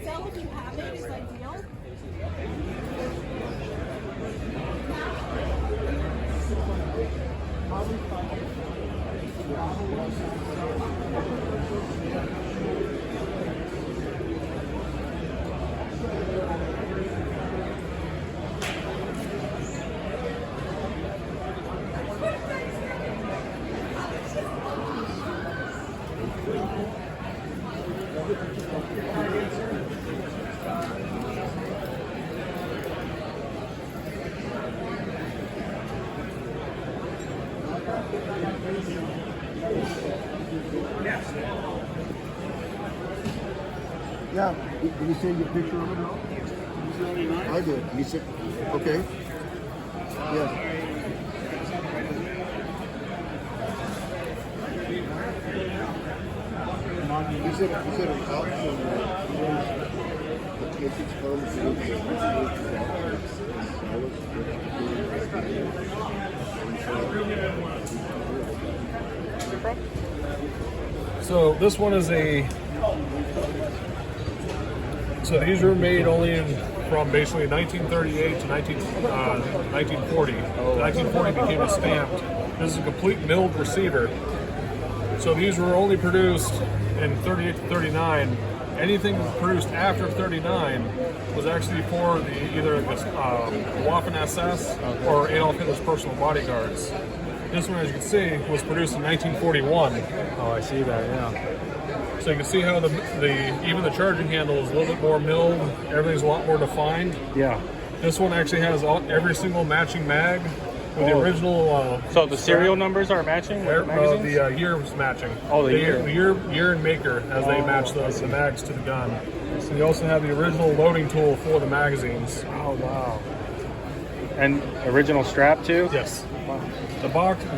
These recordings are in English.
Sell if you have it is ideal. Yeah. Did you send your picture of it all? I did. You said, okay. Yeah. You said an option if it's home So this one is so these were made only from basically 1938 to 1940. 1940 became a stamped. This is a complete milled receiver. So these were only produced in 38 to 39. Anything produced after 39 was actually for either the Waffen SS or Adolf Hitler's personal bodyguards. This one, as you can see, was produced in 1941. Oh, I see that, yeah. So you can see how even the charging handle is a little bit more milled. Everything's a lot more defined. Yeah. This one actually has every single matching mag with the original. So the serial numbers are matching with the magazines? The year was matching. Oh, the year. The year and maker as they match the mags to the gun. And you also have the original loading tool for the magazines. Oh, wow. And original strap too? Yes. The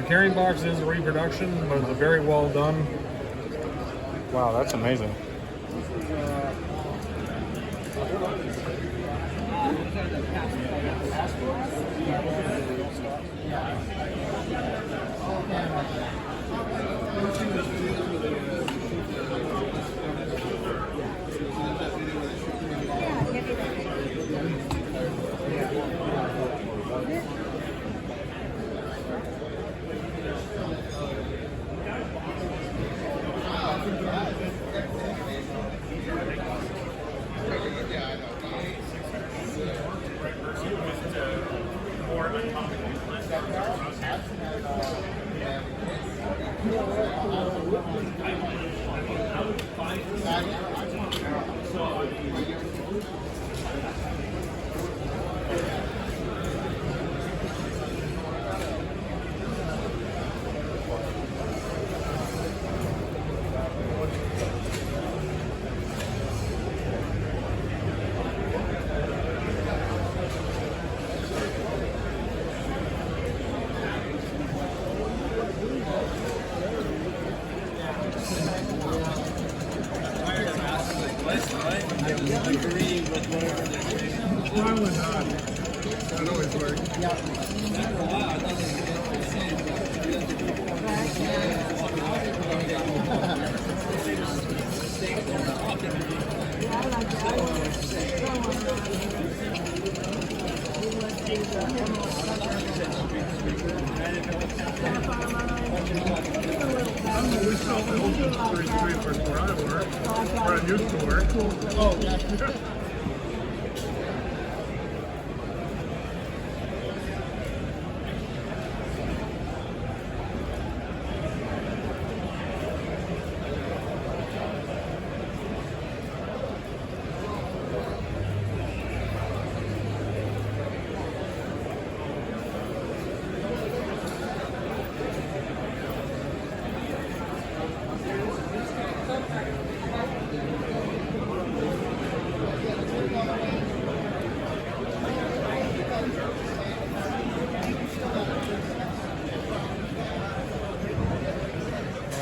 carrying box is a reproduction, but it's very well done. Wow, that's amazing.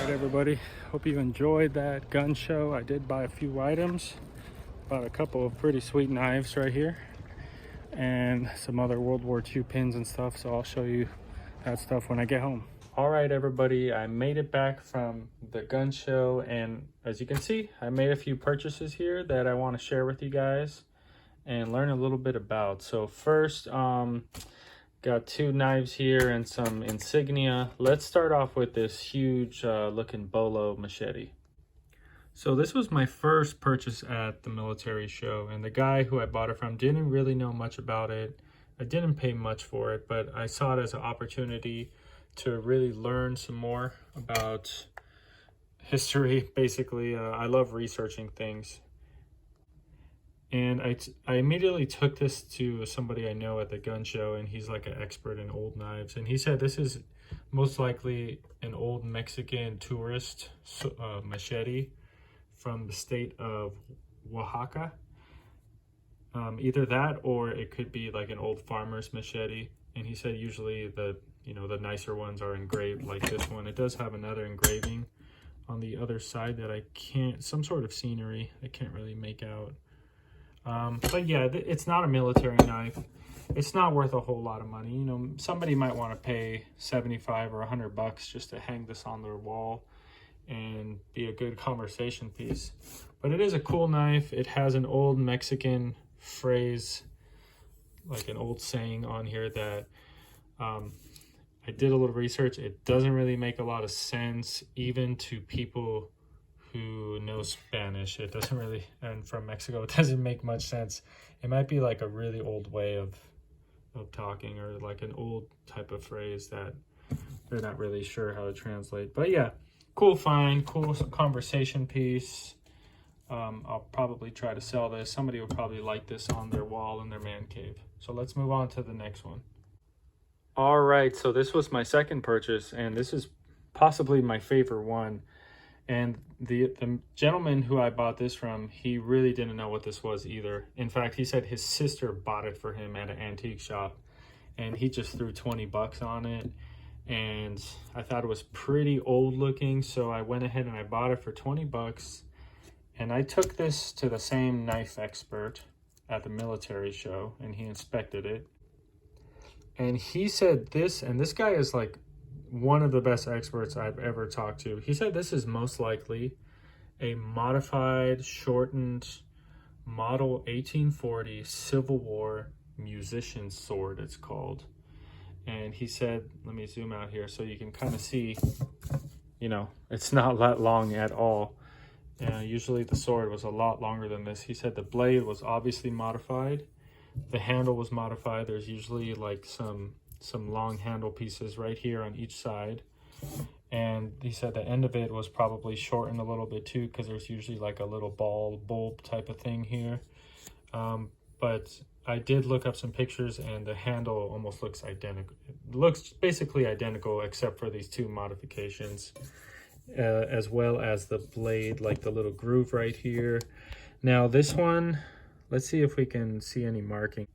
Everybody, hope you enjoyed that gun show. I did buy a few items, bought a couple of pretty sweet knives right here and some other World War II pins and stuff, so I'll show you that stuff when I get home. All right, everybody, I made it back from the gun show, and as you can see, I made a few purchases here that I want to share with you guys and learn a little bit about. So first, got 2 knives here and some Insignia. Let's start off with this huge looking bolo machete. So this was my first purchase at the military show, and the guy who I bought it from didn't really know much about it. I didn't pay much for it, but I saw it as an opportunity to really learn some more about history. Basically, I love researching things. And I immediately took this to somebody I know at the gun show, and he's like an expert in old knives. And he said this is most likely an old Mexican tourist machete from the state of Oaxaca. Either that or it could be like an old farmer's machete. And he said usually the nicer ones are engraved like this one. It does have another engraving on the other side that I can't, some sort of scenery I can't really make out. But yeah, it's not a military knife. It's not worth a whole lot of money. You know, somebody might want to pay 75 or 100 bucks just to hang this on their wall and be a good conversation piece. But it is a cool knife. It has an old Mexican phrase, like an old saying on here that I did a little research. It doesn't really make a lot of sense even to people who know Spanish. It doesn't really, and from Mexico, it doesn't make much sense. It might be like a really old way of talking, or like an old type of phrase that they're not really sure how to translate. But yeah, cool find, cool conversation piece. I'll probably try to sell this. Somebody will probably like this on their wall in their man cave. So let's move on to the next one. All right, so this was my second purchase, and this is possibly my favorite one. And the gentleman who I bought this from, he really didn't know what this was either. In fact, he said his sister bought it for him at an antique shop, and he just threw 20 bucks on it. And I thought it was pretty old looking, so I went ahead and I bought it for 20 bucks. And I took this to the same knife expert at the military show, and he inspected it. And he said this, and this guy is like one of the best experts I've ever talked to. He said this is most likely a modified, shortened model 1840 Civil War musician's sword, it's called. And he said, let me zoom out here so you can kind of see, you know, it's not that long at all. Usually the sword was a lot longer than this. He said the blade was obviously modified. The handle was modified. There's usually like some long handle pieces right here on each side. And he said the end of it was probably shortened a little bit too, because there's usually like a little bulb type of thing here. But I did look up some pictures, and the handle almost looks identical. It looks basically identical except for these 2 modifications, as well as the blade, like the little groove right here. Now this one, let's see if we can see any marking.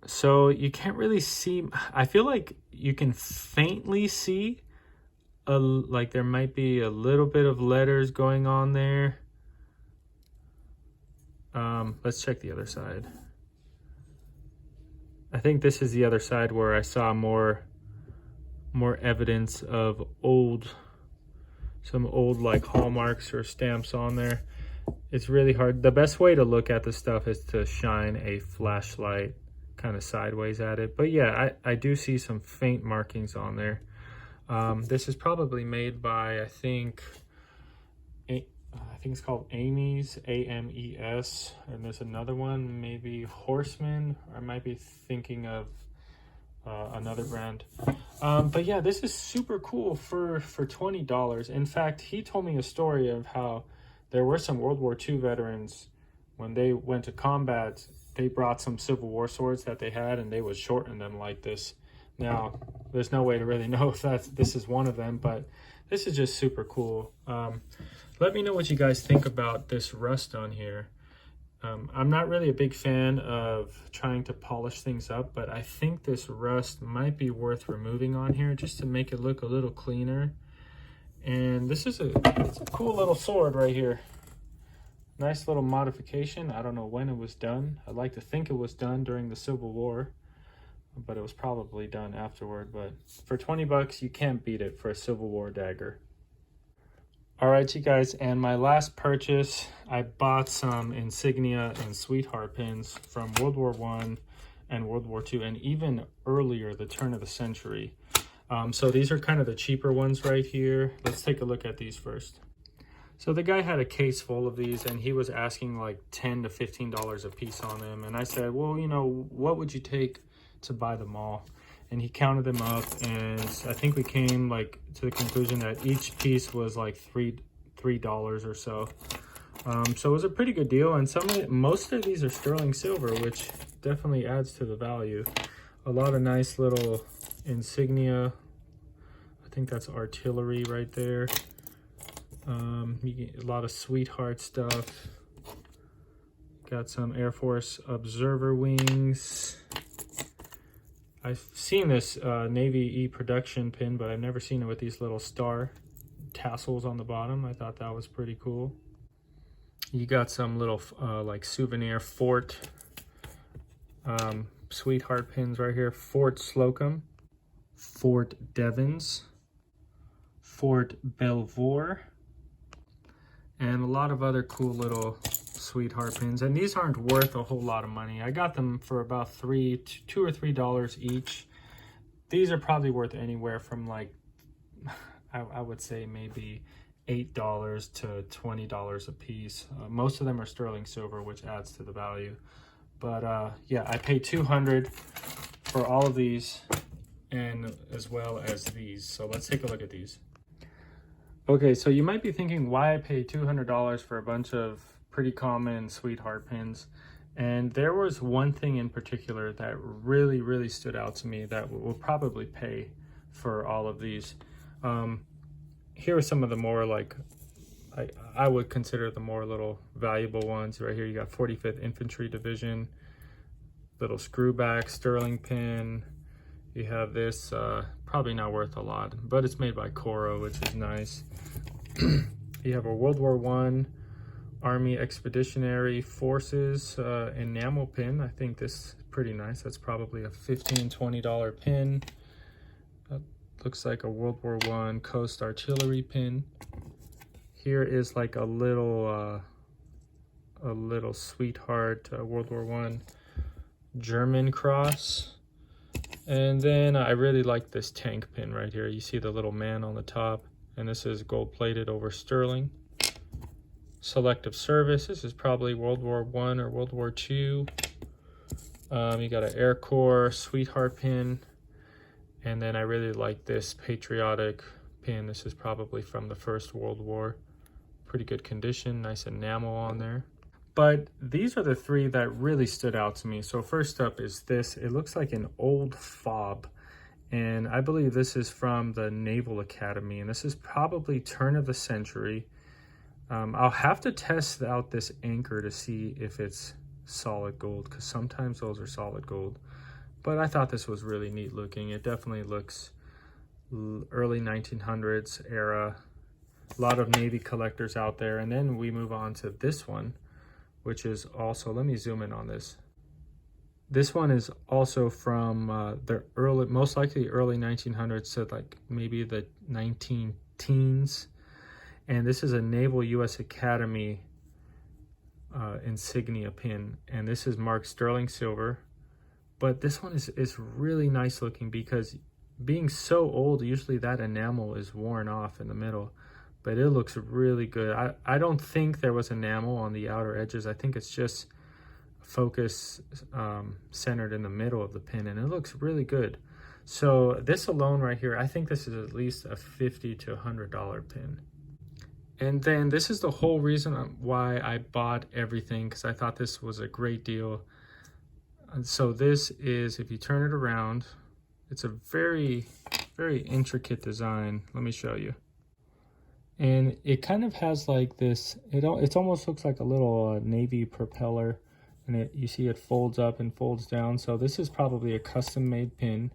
So you can't really see, I feel like you can faintly see like there might be a little bit of letters going on there. Let's check the other side. I think this is the other side where I saw more evidence of some old like hallmarks or stamps on there. It's really hard. The best way to look at this stuff is to shine a flashlight kind of sideways at it. But yeah, I do see some faint markings on there. This is probably made by, I think it's called Amy's, AMES, and there's another one, maybe Horseman, or I might be thinking of another brand. But yeah, this is super cool for $20. In fact, he told me a story of how there were some World War II veterans, when they went to combat, they brought some Civil War swords that they had, and they would shorten them like this. Now, there's no way to really know if this is one of them, but this is just super cool. Let me know what you guys think about this rust on here. I'm not really a big fan of trying to polish things up, but I think this rust might be worth removing on here just to make it look a little cleaner. And this is it's a cool little sword right here. Nice little modification. I don't know when it was done. I'd like to think it was done during the Civil War. but it was probably done afterward. But for 20 bucks, you can't beat it for a Civil War dagger. All right, you guys, and my last purchase, I bought some Insignia and Sweetheart pins from World War I and World War II, and even earlier, the turn of the century. So these are kind of the cheaper ones right here. Let's take a look at these first. So the guy had a case full of these, and he was asking like $10 to $15 a piece on them. And I said, well, you know, what would you take to buy them all? And he counted them up, and I think we came like to the conclusion that each piece was like $3 or so. So it was a pretty good deal, and most of these are sterling silver, which definitely adds to the value. A lot of nice little insignia. I think that's artillery right there. You get a lot of Sweetheart stuff. Got some Air Force observer wings. I've seen this Navy E production pin, but I've never seen it with these little star tassels on the bottom. I thought that was pretty cool. You got some little like souvenir Fort Sweetheart pins right here. Fort Slocum, Fort Devens, Fort Belvoir, and a lot of other cool little Sweetheart pins. And these aren't worth a whole lot of money. I got them for about $2 or $3 each. These are probably worth anywhere from like, I would say maybe $8 to $20 a piece. Most of them are sterling silver, which adds to the value. But yeah, I paid $200 for all of these, and as well as these. So let's take a look at these. Okay, so you might be thinking why I paid $200 for a bunch of pretty common Sweetheart pins. And there was one thing in particular that really stood out to me that will probably pay for all of these. Here are some of the more like, I would consider the more little valuable ones. Right here you got 45th Infantry Division, little screwback sterling pin. You have this, probably not worth a lot, but it's made by Coro, which is nice. You have a World War I Army Expeditionary Forces enamel pin. I think this is pretty nice. That's probably a $15, $20 pin. Looks like a World War I Coast Artillery pin. Here is like a little Sweetheart World War I German cross. And then I really like this tank pin right here. You see the little man on the top, and this is gold plated over sterling. Selective service. This is probably World War I or World War II. You got an Air Corps Sweetheart pin. And then I really like this patriotic pin. This is probably from the First World War. Pretty good condition, nice enamel on there. But these are the three that really stood out to me. So first up is this. It looks like an old fob. And I believe this is from the Naval Academy. And this is probably turn of the century. I'll have to test out this anchor to see if it's solid gold, because sometimes those are solid gold. But I thought this was really neat looking. It definitely looks early 1900s era. A lot of Navy collectors out there. And then we move on to this one, which is also, let me zoom in on this. This one is also from the early, most likely early 1900s to like maybe the 19 teens. And this is a Naval U.S. Academy insignia pin. And this is marked sterling silver. But this one is really nice looking, because being so old, usually that enamel is worn off in the middle. But it looks really good. I don't think there was enamel on the outer edges. I think it's just focus centered in the middle of the pin, and it looks really good. So this alone right here, I think this is at least a $50 to $100 pin. And then this is the whole reason why I bought everything, because I thought this was a great deal. And so this is, if you turn it around, it's a very intricate design. Let me show you. And it kind of has like this, it almost looks like a little Navy propeller, and you see it folds up and folds down. So this is probably a custom made pin,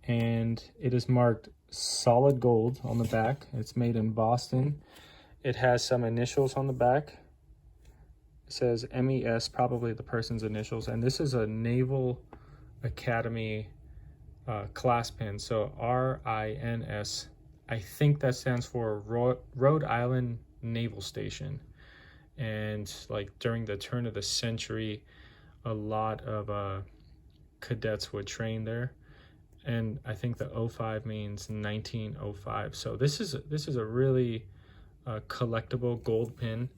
and it is marked solid gold on the back. It's made in Boston. It has some initials on the back. It says MES, probably the person's initials, and this is a naval Academy class pin. So RINS, I think that stands for Rhode Island Naval Station. And like during the turn of the century, a lot of cadets would train there. And I think the 05 means 1905. So this is a really collectible gold pin.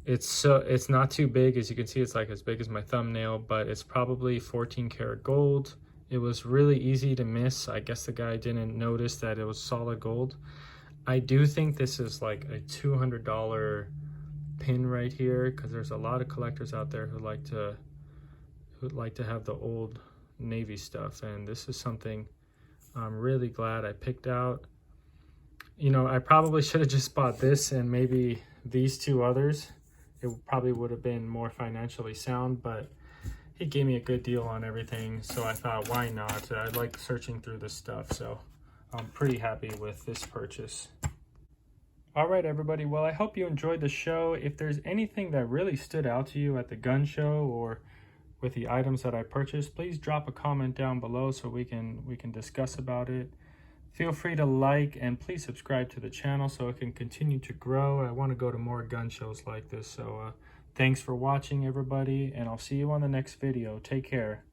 It's not too big. As you can see, it's like as big as my thumbnail, but it's probably 14 karat gold. It was really easy to miss. I guess the guy didn't notice that it was solid gold. I do think this is like a $200 pin right here, because there's a lot of collectors out there who'd like to have the old Navy stuff, and this is something I'm really glad I picked out. You know, I probably should have just bought this and maybe these two others. It probably would have been more financially sound, but he gave me a good deal on everything, so I thought, why not? I like searching through this stuff, so I'm pretty happy with this purchase. All right, everybody. Well, I hope you enjoyed the show. If there's anything that really stood out to you at the gun show or with the items that I purchased, please drop a comment down below so we can discuss about it. Feel free to like and please subscribe to the channel so it can continue to grow. I want to go to more gun shows like this. So thanks for watching, everybody, and I'll see you on the next video. Take care.